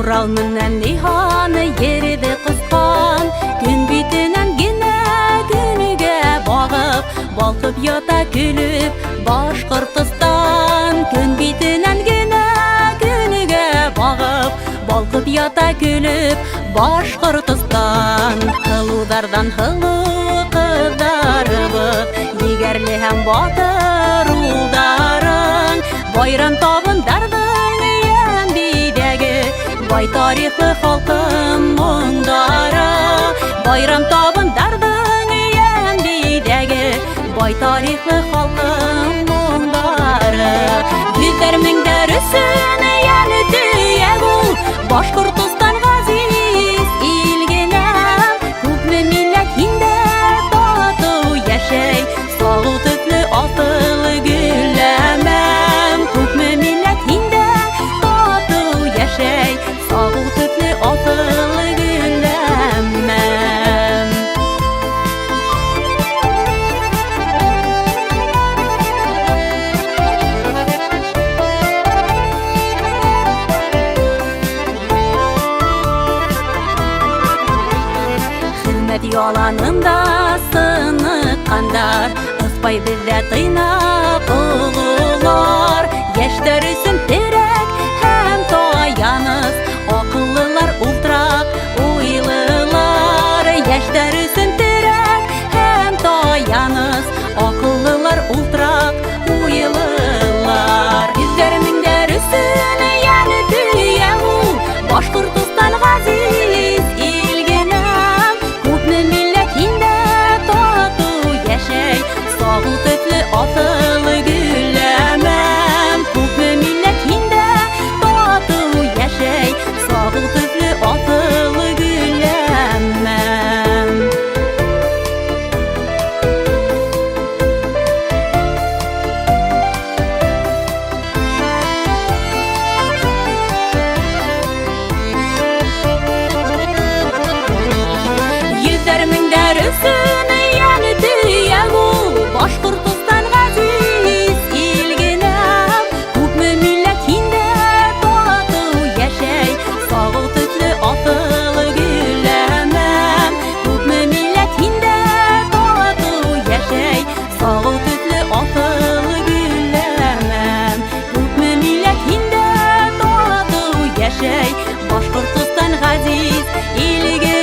Урал менен Ниханы ереді кыскан, күн битенен генә күнүгә багып, балкып ята күлүп Башкортстан. Күн битенен генә күнүгә багып, балкып ята күлүп Башкортстан. Кылудардан кылуу кыздарыбыз, егерле һәм батыр улдарың, байрам табындардың янбидәге бай тарихлы халкым моңдары. Байрам табындардың янбидәге бай тарихлы халкым моңдары. Йөзләр меңдәр өсен яны төяк ул, Башкортстан газиз илгенәм. Күпме милләт инде тату яшәй, сагу төсле асыл гөлләмәм. Күпме милләт инде тату яшәй, сагу төсле асыл гөлләмәм. Яланында сыныккандар, ыспай бездә тыйнап олулар. Яшьтәр өсөн терәк һәм таяныс, акыллылар ултырак уйлылар. Яшьтәр өсөн терәк һәм таяныс, акыллылар ултырак уйлылар. Йөзләр меңдәр өсөн яны төяк ул, Башкортстан газиз илгенәм. Күпме милләт инде тату яшәй, сагу төсле асыл гөлләмәм. Күпме милләт инде тату яшәй, сагу төсле асыл гөлләмәм. Йөзләр меңдәр өсөн яны төяк ул, Башкортстан газиз илгенәм. Күпме милләт инде тату яшәй, сагу төсле асыл гөлләмәм. Күпме милләт инде тату яшәй, сагу төсле асыл гөлләмәм. Күпме милләт инде тату яшәй, Башкортстан газиз илгенәм.